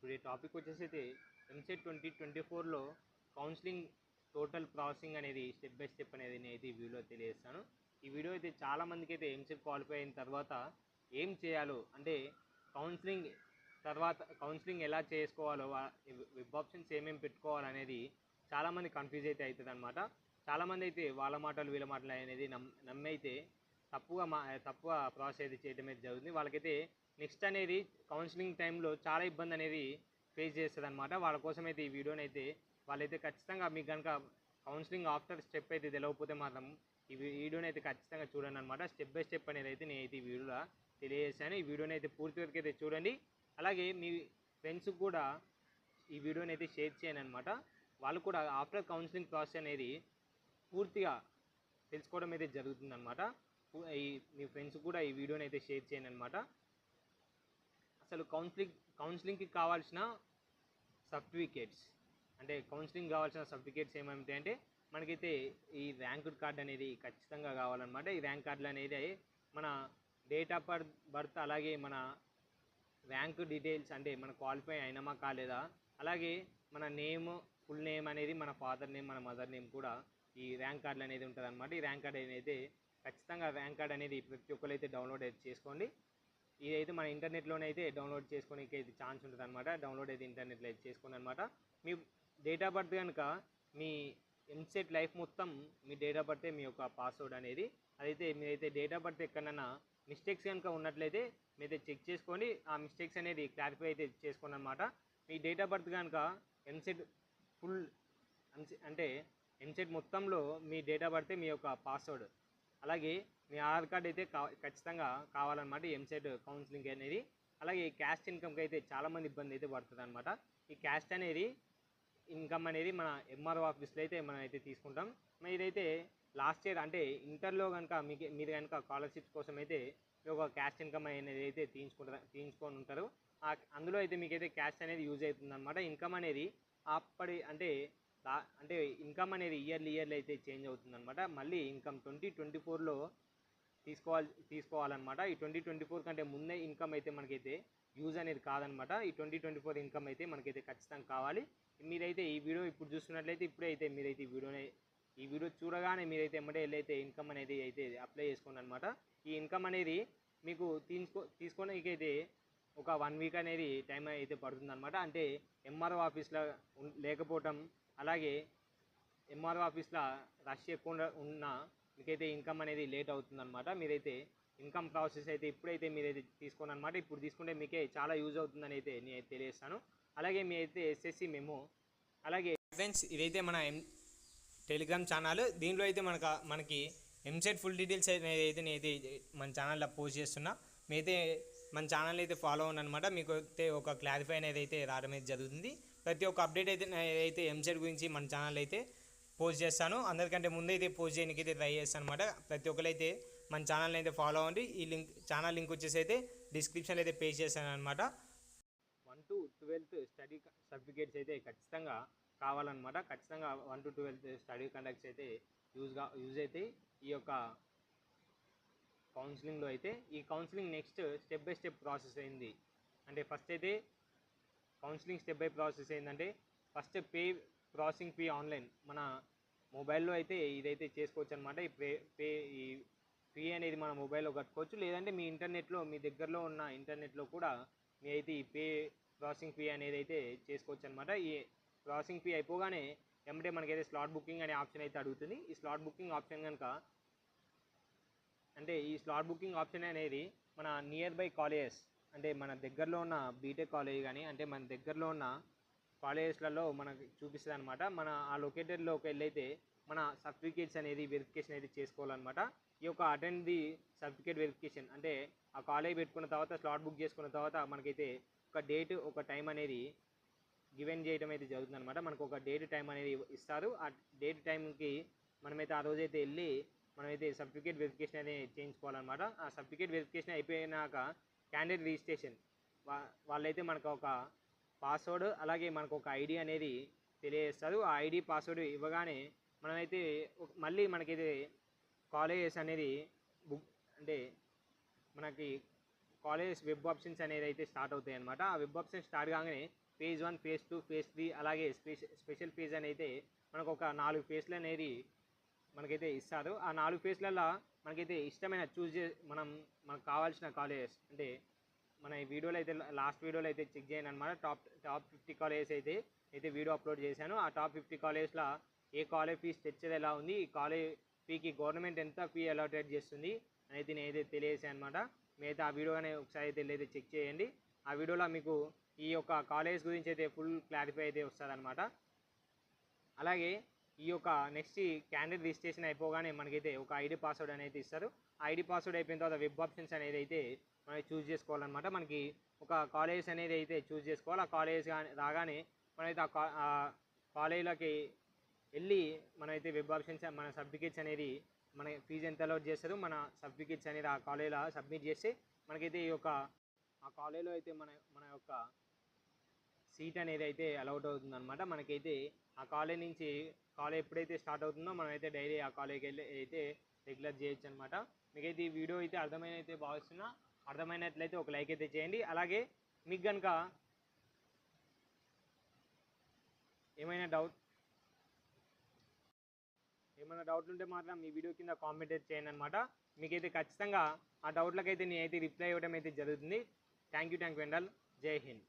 Today topic వచ్చేసి EAMCET 2024లో counselling total processing అనేది step by step అనేది నేను ఈ వీడియోలో తెలియజేస్తాను. ఈ వీడియో అయితే చాలామందికి అయితే ఎంసెట్ క్వాలిఫై అయిన తర్వాత ఏం చేయాలో, అంటే కౌన్సిలింగ్ తర్వాత కౌన్సిలింగ్ ఎలా చేసుకోవాలో, వెబ్ ఆప్షన్స్ ఏమేమి పెట్టుకోవాలనేది చాలామంది కన్ఫ్యూజ్ అయితే అవుతుంది అనమాట. చాలామంది అయితే వాళ్ళ మాటలు వీళ్ళ మాటలు అనేది నమ్మైతే తప్పుగా ప్రాసెస్ అయితే చేయడం అయితే జరుగుతుంది. వాళ్ళకైతే నెక్స్ట్ అనేది కౌన్సిలింగ్ టైంలో చాలా ఇబ్బంది అనేది ఫేస్ చేస్తుంది అనమాట. వాళ్ళ కోసం అయితే ఈ వీడియోని అయితే వాళ్ళైతే ఖచ్చితంగా మీకు కనుక కౌన్సిలింగ్ ఆఫ్టర్ స్టెప్ అయితే తెలియకపోతే మాత్రం ఈ వీడియోని అయితే ఖచ్చితంగా చూడండి అనమాట. స్టెప్ బై స్టెప్ అనేది అయితే నేనైతే ఈ వీడియోలో తెలియజేశాను. ఈ వీడియోని అయితే పూర్తి వరకు అయితే చూడండి. అలాగే మీ ఫ్రెండ్స్కి కూడా ఈ వీడియోని అయితే షేర్ చేయండి అనమాట. వాళ్ళు కూడా ఆఫ్టర్ కౌన్సిలింగ్ ప్రాసెస్ అనేది పూర్తిగా తెలుసుకోవడం అయితే జరుగుతుందన్నమాట. మీ ఫ్రెండ్స్ కూడా ఈ వీడియోని అయితే షేర్ చేయండి అనమాట. అసలు కౌన్సిలింగ్కి కావాల్సిన సర్టిఫికేట్స్, అంటే కౌన్సిలింగ్ కావాల్సిన సర్టిఫికేట్స్ ఏమేమిటంటే మనకైతే ఈ ర్యాంక్ కార్డ్ అనేది ఖచ్చితంగా కావాలన్నమాట. ఈ ర్యాంక్ కార్డులు అనేది మన డేట్ ఆఫ్ బర్త్ అలాగే మన ర్యాంక్ డీటెయిల్స్, అంటే మన క్వాలిఫై అయినామా కాలేదా, అలాగే మన నేమ్, ఫుల్ నేమ్ అనేది, మన ఫాదర్ నేమ్, మన మదర్ నేమ్ కూడా ఈ ర్యాంక్ కార్డులు అనేది ఉంటుంది అనమాట. ఈ ర్యాంక్ కార్డ్ అనేది ఖచ్చితంగా ర్యాంక్ కార్డ్ అనేది ప్రతి ఒక్కరైతే డౌన్లోడ్ అయితే చేసుకోండి. ఇదైతే మన ఇంటర్నెట్లోనే అయితే డౌన్లోడ్ చేసుకోవడానికి అయితే ఛాన్స్ ఉంటుంది అనమాట. డౌన్లోడ్ అయితే ఇంటర్నెట్లో అయితే చేసుకోండి అనమాట. మీ డేట్ ఆఫ్ బర్త్ కనుక మీ ఎంసెట్ లైఫ్ మొత్తం మీ డేట్ ఆఫ్ బర్తే మీ యొక్క పాస్వర్డ్ అనేది. అదైతే మీరైతే డేట్ ఆఫ్ బర్త్ ఎక్కడన్నా మిస్టేక్స్ కనుక ఉన్నట్లయితే మీరైతే చెక్ చేసుకొని ఆ మిస్టేక్స్ అనేది క్లారిఫై అయితే చేసుకోండి అనమాట. మీ డేట్ ఆఫ్ బర్త్ కనుక ఎంసెట్ ఫుల్ అంటే ఎంసెట్ మొత్తంలో మీ డేట్ ఆఫ్ బర్తే మీ యొక్క పాస్వర్డ్, అలాగే మీ ఆధార్ కార్డ్ అయితే ఖచ్చితంగా కావాలన్నమాట ఎంసెట్ కౌన్సిలింగ్ అనేది. అలాగే క్యాస్ట్ ఇన్కమ్కి అయితే చాలామంది ఇబ్బంది అయితే పడుతుంది అనమాట. ఈ క్యాస్ట్ అనేది ఇన్కమ్ అనేది మన ఎంఆర్ఓ ఆఫీస్లో అయితే మనం అయితే తీసుకుంటాం. ఇదైతే లాస్ట్ ఇయర్ అంటే ఇంటర్లో కనుక మీరు కనుక స్కాలర్షిప్స్ కోసం అయితే ఒక క్యాస్ట్ ఇన్కమ్ అనేది అయితే తీయించుకొని ఉంటారు. అందులో అయితే మీకైతే క్యాస్ట్ అనేది యూజ్ అవుతుంది అనమాట. ఇన్కమ్ అనేది అప్పటి అంటే ఇన్కమ్ అనేది ఇయర్లీ అయితే చేంజ్ అవుతుంది అనమాట. మళ్ళీ ఇన్కమ్ 2024లో తీసుకోవాలన్నమాట. ఈ 2024 కంటే ముందే ఇన్కమ్ అయితే మనకైతే యూజ్ అనేది కాదనమాట. ఈ 2024 ఇన్కమ్ అయితే మనకైతే ఖచ్చితంగా కావాలి. మీరైతే ఈ వీడియో ఇప్పుడు చూస్తున్నట్లయితే ఇప్పుడైతే మీరైతే ఈ వీడియో చూడగానే మీరైతే ఎమ్మటే వెళ్ళైతే ఇన్కమ్ అనేది అయితే అప్లై చేసుకోండి అనమాట. ఈ ఇన్కమ్ అనేది మీకు తీసుకోవడానికైతే ఒక 1 వీక్ అనేది టైం అయితే పడుతుందన్నమాట. అంటే ఎంఆర్ఓ ఆఫీస్లో లేకపోవటం, అలాగే ఎంఆర్ఓ ఆఫీస్లో రష్ ఎక్కువ ఉన్న మీకైతే ఇన్కమ్ అనేది లేట్ అవుతుందన్నమాట. మీరైతే ఇన్కమ్ ప్రాసెస్ అయితే ఇప్పుడైతే మీరైతే తీసుకోండి అనమాట. ఇప్పుడు తీసుకుంటే మీకే చాలా యూజ్ అవుతుందని అయితే నేను తెలియజేస్తాను. అలాగే మీ అయితే ఎస్ఎస్సి మెమో, అలాగే ఫ్రెండ్స్ ఇదైతే మన టెలిగ్రామ్ ఛానల్. దీంట్లో అయితే మనకి ఎంసెట్ ఫుల్ డీటెయిల్స్ అయితే నేనైతే మన ఛానల్లో పోస్ట్ చేస్తున్నా. మీరైతే మన ఛానల్ అయితే ఫాలో అవ్వండి అనమాట. మీకు అయితే ఒక క్లారిఫై అనేది అయితే రావడం అయితే జరుగుతుంది. ప్రతి ఒక్క అప్డేట్ అయితే ఎంసెట్ గురించి మన ఛానల్ అయితే పోస్ట్ చేస్తాను. అందరికంటే ముందైతే పోస్ట్ చేయడానికి అయితే ట్రై చేస్తాను అనమాట. ప్రతి ఒక్కరైతే మన ఛానల్ని అయితే ఫాలో అవ్వండి. ఈ ఛానల్ లింక్ వచ్చేసి అయితే డిస్క్రిప్షన్లో అయితే పేస్ట్ చేస్తాను అనమాట. 1 to 12th స్టడీ సర్టిఫికేట్స్ అయితే ఖచ్చితంగా కావాలన్నమాట. ఖచ్చితంగా 1 to 12th స్టడీ కండక్ట్స్ అయితే యూజ్ అయితే ఈ యొక్క కౌన్సిలింగ్లో అయితే. ఈ counselling next step by step process అయింది. అంటే ఫస్ట్ అయితే కౌన్సిలింగ్ స్టెప్ బై ప్రాసెస్ ఏంటంటే ఫస్ట్ ప్రాసెసింగ్ ఫీ ఆన్లైన్ మన మొబైల్లో అయితే ఇదైతే చేసుకోవచ్చు అనమాట. ఈ ఫీ అనేది మన మొబైల్లో కట్టుకోవచ్చు, లేదంటే మీ ఇంటర్నెట్లో మీ దగ్గరలో ఉన్న ఇంటర్నెట్లో కూడా మీ అయితే ఈ ప్రాసెసింగ్ ఫీ అనేది అయితే చేసుకోవచ్చు అనమాట. ఈ ప్రాసెసింగ్ ఫీ అయిపోగానే ఏమంటే మనకైతే స్లాట్ బుకింగ్ అనే ఆప్షన్ అయితే అడుగుతుంది. ఈ స్లాట్ బుకింగ్ ఆప్షన్ కనుక అంటే ఈ స్లాట్ బుకింగ్ ఆప్షన్ అనేది మన నియర్ బై కాలేజెస్, అంటే మన దగ్గరలో ఉన్న బీటెక్ కాలేజ్ కానీ, అంటే మన దగ్గరలో ఉన్న కాలేజెస్లలో మనకి చూపిస్తుంది అనమాట. మన ఆ లొకేటెడ్లోకి వెళ్ళైతే మన సర్టిఫికేట్స్ అనేది వెరిఫికేషన్ అయితే చేసుకోవాలన్నమాట. ఈ యొక్క అటెండ్ ది సర్టిఫికేట్ వెరిఫికేషన్ అంటే ఆ కాలేజ్ పెట్టుకున్న తర్వాత స్లాట్ బుక్ చేసుకున్న తర్వాత మనకైతే ఒక డేట్ ఒక టైం అనేది గివెన్ చేయడం అయితే జరుగుతుంది అనమాట. మనకు ఒక డేట్ టైం అనేది ఇస్తారు. ఆ డేట్ టైంకి మనమైతే ఆ రోజైతే వెళ్ళి మనమైతే సర్టిఫికేట్ వెరిఫికేషన్ అనేది చేయించుకోవాలన్నమాట. ఆ సర్టిఫికేట్ వెరిఫికేషన్ అయిపోయినాక క్యాండిడేట్ రిజిస్ట్రేషన్ వాళ్ళైతే మనకు ఒక పాస్వర్డ్ అలాగే మనకు ఒక ఐడి అనేది తెలియజేస్తారు. ఆ ఐడి పాస్వర్డ్ ఇవ్వగానే మనమైతే మళ్ళీ మనకైతే కాలేజెస్ అనేది బుక్ అంటే మనకి కాలేజ్ వెబ్ ఆప్షన్స్ అనేది అయితే స్టార్ట్ అవుతాయి అనమాట. ఆ వెబ్ ఆప్షన్స్ స్టార్ట్ కాగానే ఫేజ్ 1, ఫేజ్ 2, ఫేజ్ 3 అలాగే స్పెషల్ ఫేజ్ అని అయితే మనకు ఒక 4 ఫేజ్లు అనేది మనకైతే ఇస్తారు. ఆ 4 ఫేజ్లల్లో మనకైతే ఇష్టమైన మనకు కావాల్సిన కాలేజెస్ అంటే మన ఈ వీడియోలో అయితే లాస్ట్ వీడియోలో అయితే చెక్ చేయండి అనమాట. టాప్ 50 కాలేజెస్ అయితే వీడియో అప్లోడ్ చేశాను. ఆ టాప్ 50 కాలేజ్లో ఏ కాలేజ్ ఫీజు తెచ్చేది ఎలా ఉంది, ఈ కాలేజ్ ఫీకి గవర్నమెంట్ ఎంత ఫీ అలౌటెడ్ చేస్తుంది అనేది నేనైతే తెలియజేసాను అనమాట. మీరైతే ఆ వీడియో కానీ ఒకసారి అయితే చెక్ చేయండి. ఆ వీడియోలో మీకు ఈ యొక్క కాలేజ్ గురించి అయితే ఫుల్ క్లారిఫై అయితే వస్తుందన్నమాట. అలాగే ఈ యొక్క నెక్స్ట్ క్యాండిడేట్ రిజిస్ట్రేషన్ అయిపోగానే మనకైతే ఒక ఐడి పాస్వర్డ్ అనేది ఇస్తారు. ఐడి పాస్వర్డ్ అయిపోయిన తర్వాత వెబ్ ఆప్షన్స్ అనేది అయితే మనం చూస్ చేసుకోవాలన్నమాట. మనకి ఒక కాలేజ్ అనేది అయితే చూస్ చేసుకోవాలి. ఆ కాలేజ్ రాగానే మనమైతే ఆ కాలేజీలోకి వెళ్ళి మనమైతే వెబ్ ఆప్షన్స్ మన సర్టిఫికేట్స్ అనేది మన ఫీజు ఎంత అలౌట్ చేస్తారు, మన సర్టిఫికేట్స్ అనేది ఆ కాలేజీలో సబ్మిట్ చేస్తే మనకైతే ఈ యొక్క ఆ కాలేజీలో అయితే మన యొక్క సీట్ అనేది అయితే అలౌట్ అవుతుంది అనమాట. మనకైతే ఆ కాలేజ్ నుంచి కాలేజ్ ఎప్పుడైతే స్టార్ట్ అవుతుందో మనమైతే డైలీ ఆ కాలేజ్కి వెళ్ళి అయితే రెగ్యులర్ చేయొచ్చు అనమాట. మీకైతే ఈ వీడియో అయితే అర్థమైనైతే భావిస్తున్నా. అర్థమైనట్లయితే ఒక లైక్ అయితే చేయండి. అలాగే మీకు కనుక ఏమైనా డౌట్లు ఉంటే మాత్రం మీ వీడియో కింద కామెంట్ అయితే చేయండి అనమాట. మీకైతే ఖచ్చితంగా ఆ డౌట్లకైతే నేనైతే రిప్లై ఇవ్వడం అయితే జరుగుతుంది. Thank you Wendell. జై హింద్.